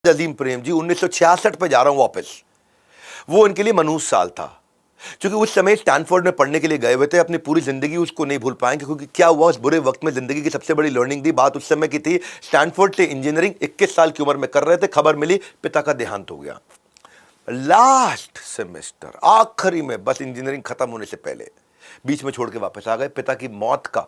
अजीम प्रेम जी 1966 पे जा रहा हूं वापस। वो उनके लिए मनहूस साल था, क्योंकि उस समय स्टैनफोर्ड में पढ़ने के लिए गए हुए थे। अपनी पूरी जिंदगी उसको नहीं भूल पाएंगे, क्योंकि क्या हुआ उस बुरे वक्त में जिंदगी की सबसे बड़ी लर्निंग थी। बात उस समय की थी, स्टैनफोर्ड से इंजीनियरिंग 21 साल की उम्र में कर रहे थे। खबर मिली पिता का देहांत हो गया। लास्ट सेमेस्टर आखिरी में, बस इंजीनियरिंग खत्म होने से पहले बीच में छोड़ के वापस आ गए। पिता की मौत का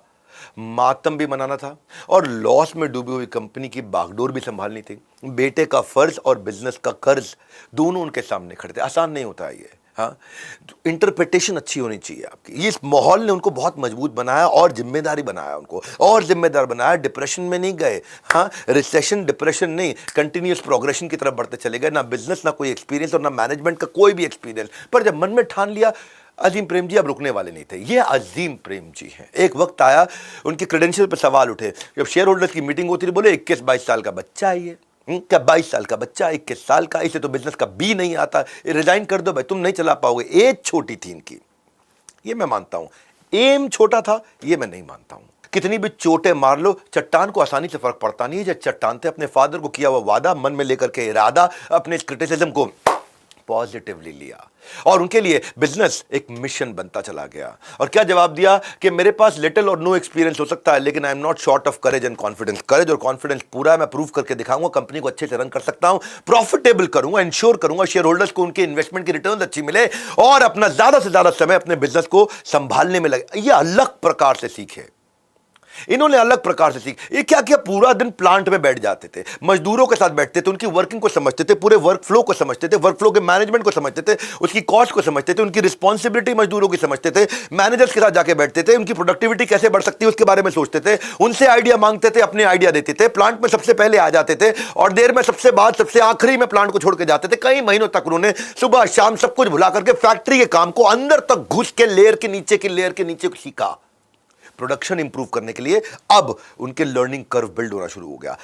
मातम भी मनाना था और लॉस में डूबी हुई कंपनी की बागडोर भी संभालनी थी। बेटे का फर्ज और बिजनेस का कर्ज दोनों उनके सामने खड़े थे। आसान नहीं होता है ये। हाँ, इंटरप्रिटेशन अच्छी होनी चाहिए आपकी। ये इस माहौल ने उनको बहुत मजबूत बनाया और जिम्मेदारी बनाया उनको, और जिम्मेदार बनाया। डिप्रेशन में नहीं गए, हाँ, रिसेशन डिप्रेशन नहीं, कंटिन्यूस प्रोग्रेशन की तरफ बढ़ते चले गए। ना बिजनेस, ना कोई एक्सपीरियंस और ना मैनेजमेंट का कोई भी एक्सपीरियंस। पर जब मन में ठान लिया, अजीम प्रेम जी अब रुकने वाले नहीं थे। ये अजीम प्रेम जी हैं। एक वक्त आया उनके क्रेडेंशियल पर सवाल उठे। जब शेयर होल्डर्स की मीटिंग होती थी, बोले 21-22 साल का बच्चा है ये। क्या 22 साल का बच्चा, 21 साल का, इसे तो बिजनेस का बी नहीं आता, रिजाइन कर दो भाई, तुम नहीं चला पाओगे। एज छोटी थी इनकी, ये मैं मानता हूं। एम छोटा था, ये मैं नहीं मानता हूं। कितनी भी चोटें मार लो, चट्टान को आसानी से फर्क पड़ता नहीं है। जब चट्टान थे अपने फादर को किया हुआ वादा मन में लेकर के इरादा, अपने क्रिटिसिज्म को पॉजिटिवली लिया और उनके लिए बिजनेस एक मिशन बनता चला गया। और क्या जवाब दिया कि मेरे पास लिटिल और नो एक्सपीरियंस हो सकता है, लेकिन I am not short of courage and confidence. Courage और कॉन्फिडेंस पूरा है, मैं प्रूव करके दिखाऊंगा। कंपनी को अच्छे से रन कर सकता हूं, प्रॉफिटेबल करूंगा, इंश्योर करूंगा शेयर होल्डर्स को उनके इन्वेस्टमेंट की रिटर्न अच्छी मिले और अपना ज्यादा से ज्यादा समय अपने बिजनेस को संभालने में लगे। यह अलग प्रकार से सीखे, इन्होंने अलग प्रकार से सीख। ये क्या किया, पूरा दिन प्लांट में बैठ जाते थे, मजदूरों के साथ बैठते थे, उनकी वर्किंग को समझते थे, पूरे वर्क फ्लो को समझते थे, वर्क फ्लो के मैनेजमेंट को समझते थे, उसकी कॉस्ट को समझते थे, उनकी रिस्पॉन्सिबिलिटी मजदूरों की समझते थे, मैनेजर्स के साथ जाके बैठते थे, उनकी प्रोडक्टिविटी कैसे बढ़ सकती है उसके बारे में सोचते थे, उनसे आइडिया मांगते थे, अपने आइडिया देते थे, प्लांट में सबसे पहले आ जाते थे और देर में सबसे बाद सबसे आखिरी में प्लांट को छोड़ के जाते थे। कई महीनों तक उन्होंने सुबह शाम सब कुछ भुला करके फैक्ट्री के काम को अंदर तक घुस के लेयर के नीचे की लेयर के नीचे सीखा। प्रोडक्शन इंप्रूव करने के लिए अब उनके लर्निंग कर्व बिल्ड होना शुरू हो गया।